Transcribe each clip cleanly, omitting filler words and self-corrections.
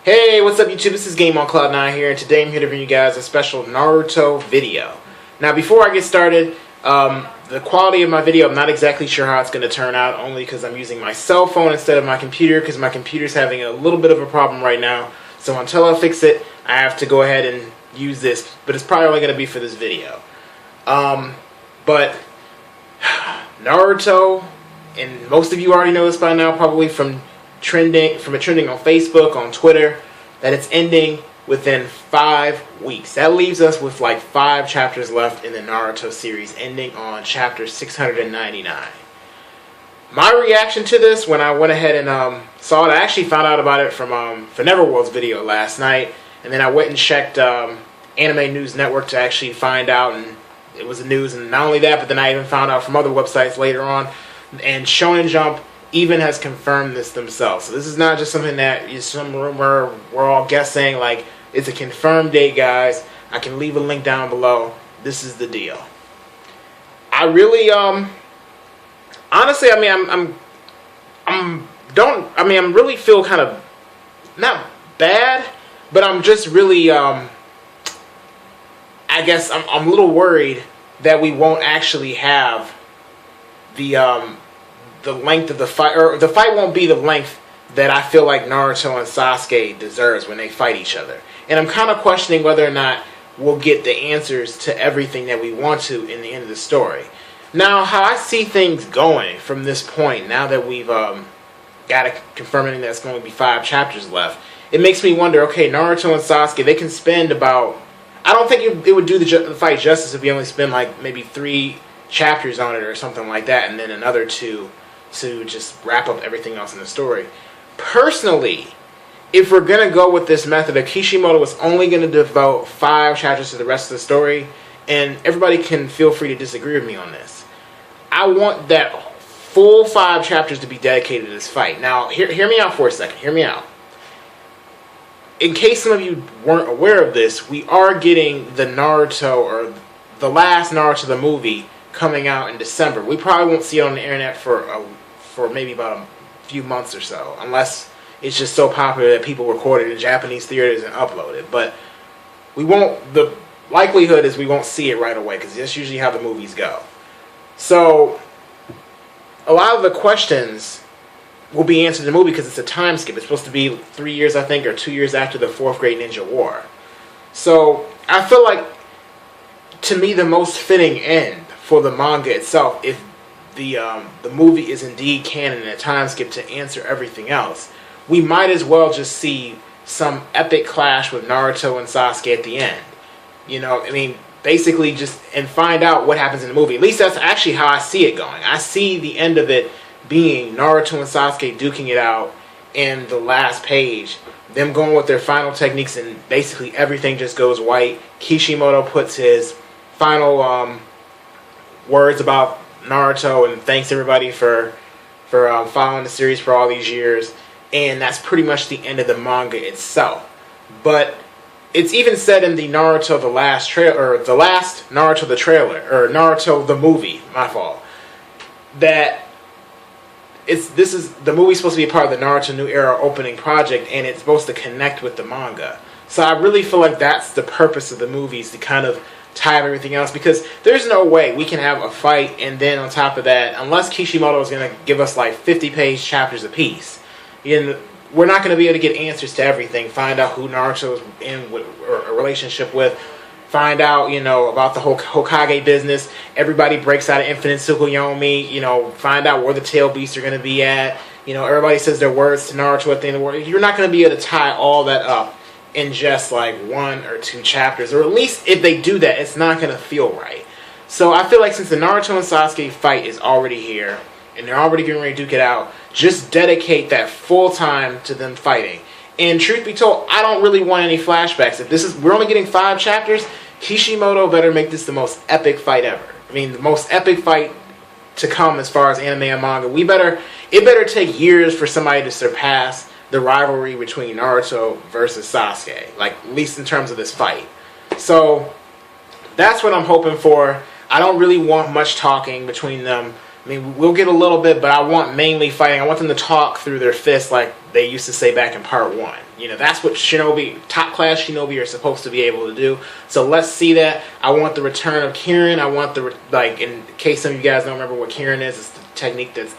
Hey, what's up YouTube? This is Game on Cloud9 here, and today I'm here to bring you guys a special Naruto video. Now, before I get started, the quality of my video, I'm not exactly sure how it's going to turn out, only because I'm using my cell phone instead of my computer, because my computer's having a little bit of a problem right now. So until I fix it, I have to go ahead and use this, but it's probably only going to be for this video. But Naruto, and most of you already know this by now, probably from trending on Facebook, on Twitter, that it's ending within 5 weeks. That leaves us with like 5 chapters left in the Naruto series, ending on chapter 699. My reaction to this, when I went ahead and saw it, I actually found out about it from Neverworld's video last night, and then I went and checked Anime News Network to actually find out, and it was the news. And not only that, but then I even found out from other websites later on, and Shonen Jump even has confirmed this themselves. So this is not just something that is some rumor we're all guessing. Like, it's a confirmed date, guys. I can leave a link down below. This is the deal. I really honestly, I mean, I'm really feel kind of not bad, but I'm just really I guess I'm a little worried that we won't actually have the length of the fight, or the fight won't be the length that I feel like Naruto and Sasuke deserves when they fight each other. And I'm kind of questioning whether or not we'll get the answers to everything that we want to in the end of the story. Now, how I see things going from this point, now that we've got it confirming that it's going to be 5 chapters left, it makes me wonder, okay, Naruto and Sasuke, they can spend about, I don't think it would do the fight justice if we only spend like maybe 3 chapters on it or something like that, and then another 2 to just wrap up everything else in the story. Personally, if we're going to go with this method of Kishimoto is only going to devote 5 chapters to the rest of the story, and everybody can feel free to disagree with me on this, I want that full 5 chapters to be dedicated to this fight. Now, hear me out for a second. Hear me out. In case some of you weren't aware of this, we are getting the Naruto, or the last Naruto the movie, coming out in December. We probably won't see it on the internet for maybe about a few months or so, unless it's just so popular that people record it in Japanese theaters and upload it. But we won't. The likelihood is we won't see it right away, because that's usually how the movies go. So a lot of the questions will be answered in the movie because it's a time skip. It's supposed to be 3 years, I think, or 2 years after the 4th Great Ninja War. So I feel like, to me, the most fitting end for the manga itself, if the movie is indeed canon and a time skip to answer everything else, we might as well just see some epic clash with Naruto and Sasuke at the end. You know, I mean, basically just, and find out what happens in the movie. At least that's actually how I see it going. I see the end of it being Naruto and Sasuke duking it out in the last page, them going with their final techniques, and basically everything just goes white. Kishimoto puts his final words about Naruto and thanks everybody for following the series for all these years, and that's pretty much the end of the manga itself. But it's even said in the Naruto the last trailer, or the last Naruto the trailer, or Naruto the movie, my fault, that the movie's supposed to be a part of the Naruto New Era opening project, and it's supposed to connect with the manga. So I really feel like that's the purpose of the movies, to kind of tie up everything else, because there's no way we can have a fight and then on top of that, unless Kishimoto is going to give us like 50-page chapters apiece, we're not going to be able to get answers to everything. Find out who Naruto is in a relationship with, find out, about the whole Hokage business. Everybody breaks out of Infinite Tsukuyomi, find out where the tail beasts are going to be at. Everybody says their words to Naruto at the end of the world. You're not going to be able to tie all that up in just like 1 or 2 chapters, or at least if they do that, it's not going to feel right. So I feel like since the Naruto and Sasuke fight is already here, and they're already getting ready to duke it out, just dedicate that full time to them fighting. And truth be told, I don't really want any flashbacks. If we're only getting 5 chapters, Kishimoto better make this the most epic fight ever. I mean, the most epic fight to come as far as anime and manga. It better take years for somebody to surpass the rivalry between Naruto versus Sasuke, like, at least in terms of this fight. So that's what I'm hoping for. I don't really want much talking between them. I mean, we'll get a little bit, but I want mainly fighting. I want them to talk through their fists like they used to say back in part 1. You know, that's what shinobi, top class shinobi are supposed to be able to do. So let's see that. I want the return of Kirin. I want the, like, in case some of you guys don't remember what Kirin is, it's the technique that's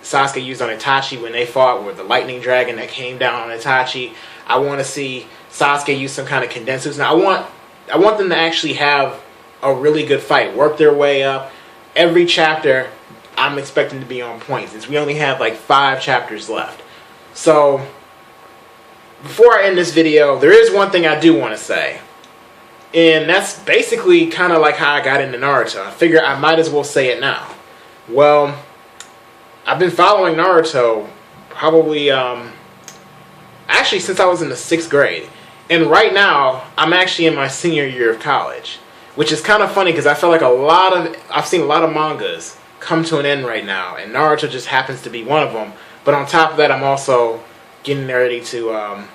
Sasuke used on Itachi when they fought with the lightning dragon that came down on Itachi. I want to see Sasuke use some kind of condensers. Now, I want them to actually have a really good fight, work their way up. Every chapter, I'm expecting to be on point, since we only have like 5 chapters left. So, before I end this video, there is one thing I do want to say. And that's basically kind of like how I got into Naruto. I figure I might as well say it now. Well, I've been following Naruto probably, actually since I was in the 6th grade. And right now, I'm actually in my senior year of college. Which is kind of funny because I feel like I've seen a lot of mangas come to an end right now, and Naruto just happens to be one of them. But on top of that, I'm also getting ready to,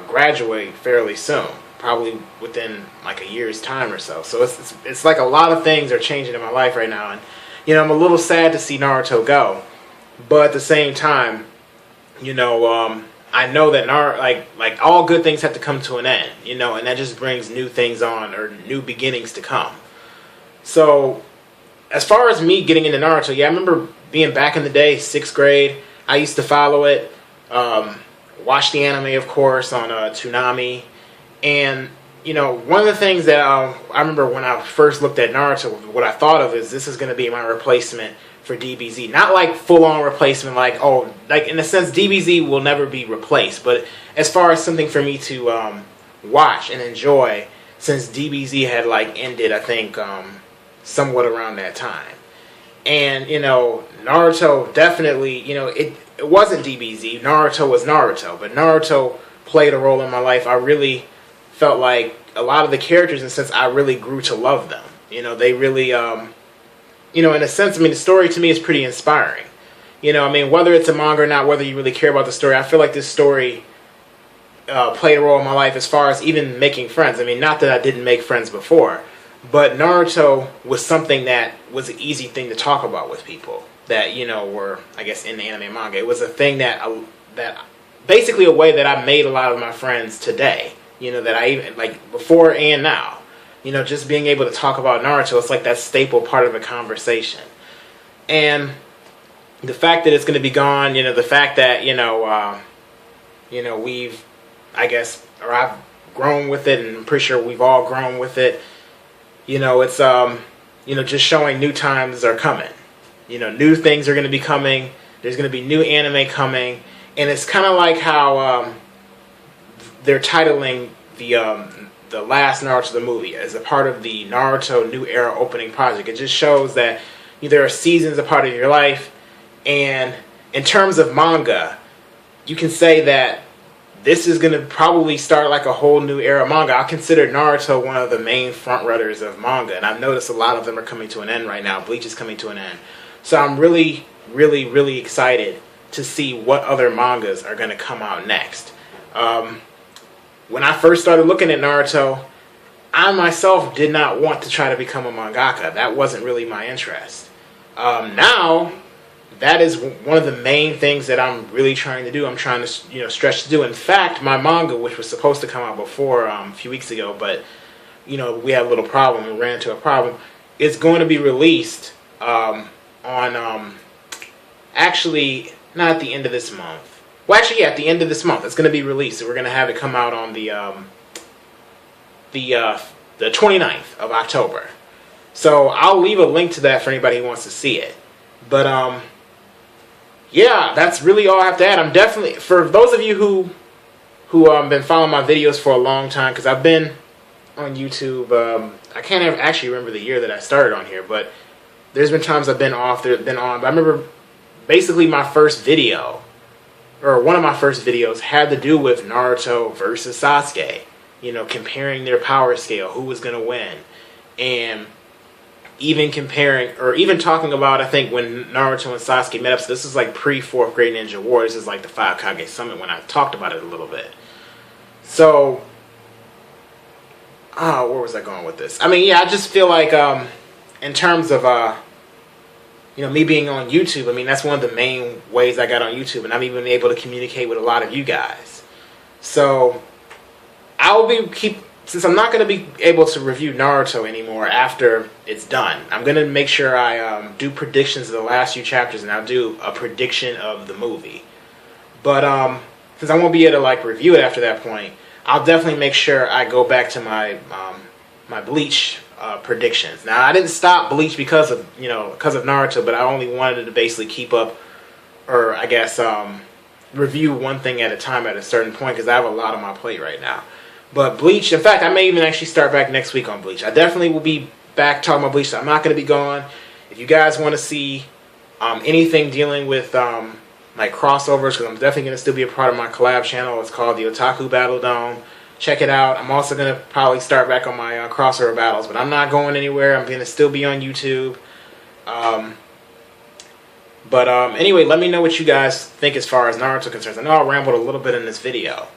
graduate fairly soon, probably within like a year's time or so. So it's like a lot of things are changing in my life right now, and I'm a little sad to see Naruto go, but at the same time, I know that like all good things have to come to an end, and that just brings new things on, or new beginnings to come. So, as far as me getting into Naruto, yeah, I remember being back in the day, 6th grade. I used to follow it, watch the anime, of course, on Toonami, and one of the things that I remember when I first looked at Naruto, what I thought of is this is going to be my replacement for DBZ. Not like full-on replacement, like in a sense DBZ will never be replaced, but as far as something for me to watch and enjoy, since DBZ had like ended, I think somewhat around that time. And Naruto definitely, it wasn't DBZ, Naruto was Naruto, but Naruto played a role in my life. I really felt like a lot of the characters, in a sense, I really grew to love them. They really in a sense, the story to me is pretty inspiring. Whether it's a manga or not, whether you really care about the story, I feel like this story played a role in my life as far as even making friends. Not that I didn't make friends before, but Naruto was something that was an easy thing to talk about with people that, were, I guess, in the anime and manga. It was a thing that basically a way that I made a lot of my friends today, that I even, like, before and now. Just being able to talk about Naruto, it's like that staple part of a conversation. And the fact that it's going to be gone, the fact that, we've, I guess, or I've grown with it, and I'm pretty sure we've all grown with it, it's, just showing new times are coming. New things are going to be coming, there's going to be new anime coming, and it's kind of like how they're titling the last Naruto the movie as a part of the Naruto New Era opening project. It just shows that there are seasons a part of your life, and in terms of manga, you can say that this is going to probably start like a whole new era of manga. I consider Naruto one of the main frontrunners of manga, and I've noticed a lot of them are coming to an end right now. Bleach is coming to an end. So I'm really, really, really excited to see what other mangas are going to come out next. When I first started looking at Naruto, I myself did not want to try to become a mangaka. That wasn't really my interest. Now, that is one of the main things that I'm really trying to do. I'm trying to, stretch to do. In fact, my manga, which was supposed to come out before a few weeks ago, but we had a little problem. We ran into a problem. It's going to be released on actually not at the end of this month. Well, actually, yeah, at the end of this month, it's going to be released. So we're going to have it come out on the 29th of October. So I'll leave a link to that for anybody who wants to see it. But yeah, that's really all I have to add. I'm definitely, for those of you who been following my videos for a long time, because I've been on YouTube. I can't actually remember the year that I started on here, but there's been times I've been off, been on. But I remember basically my first video, or one of my first videos, had to do with Naruto versus Sasuke. Comparing their power scale, who was going to win, and even comparing, or even talking about, I think, when Naruto and Sasuke met up. So this is like pre-4th grade Ninja War. This is like the 5 Kage Summit when I talked about it a little bit. So, where was I going with this? Yeah, I just feel like in terms of me being on YouTube, I mean, that's one of the main ways I got on YouTube, and I'm even able to communicate with a lot of you guys. So since I'm not going to be able to review Naruto anymore after it's done, I'm going to make sure I do predictions of the last few chapters, and I'll do a prediction of the movie. But since I won't be able to like review it after that point, I'll definitely make sure I go back to my my Bleach predictions. Now, I didn't stop Bleach because of Naruto, but I only wanted to basically keep up, or I guess review one thing at a time at a certain point, because I have a lot on my plate right now. But Bleach, in fact, I may even actually start back next week on Bleach. I definitely will be back talking about Bleach, so I'm not going to be gone. If you guys want to see anything dealing with like crossovers, because I'm definitely going to still be a part of my collab channel. It's called the Otaku Battle Dome. Check it out. I'm also going to probably start back on my crossover battles, but I'm not going anywhere. I'm going to still be on YouTube. Anyway, let me know what you guys think as far as Naruto concerns. I know I rambled a little bit in this video,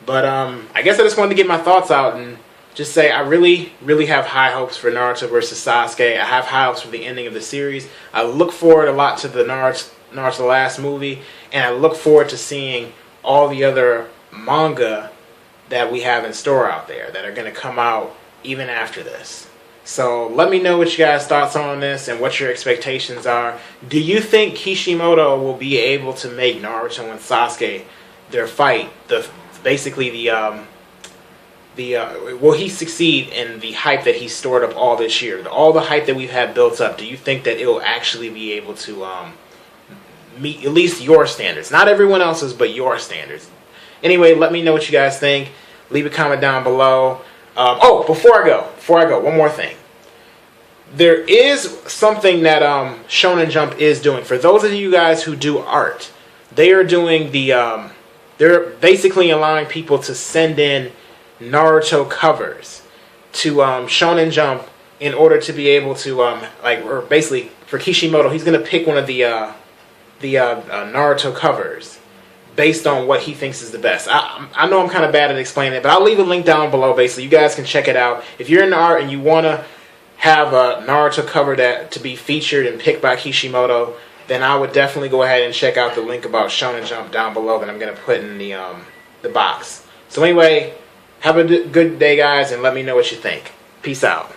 but I guess I just wanted to get my thoughts out and just say I really, really have high hopes for Naruto versus Sasuke. I have high hopes for the ending of the series. I look forward a lot to the Naruto last movie, and I look forward to seeing all the other manga that we have in store out there that are going to come out even after this. So let me know what you guys' thoughts on this and what your expectations are. Do you think Kishimoto will be able to make Naruto and Sasuke their fight? Will he succeed in the hype that he stored up all this year? All the hype that we've had built up, do you think that it will actually be able to meet at least your standards? Not everyone else's, but your standards. Anyway, let me know what you guys think. Leave a comment down below. Before I go, one more thing. There is something that Shonen Jump is doing. For those of you guys who do art, they are doing they're basically allowing people to send in Naruto covers to Shonen Jump in order to be able to or basically for Kishimoto, he's going to pick one of the Naruto covers based on what he thinks is the best. I know I'm kind of bad at explaining it, but I'll leave a link down below basically. You guys can check it out. If you're into art and you want to have a Naruto cover to be featured and picked by Kishimoto, then I would definitely go ahead and check out the link about Shonen Jump down below that I'm going to put in the box. So anyway, have a good day, guys, and let me know what you think. Peace out.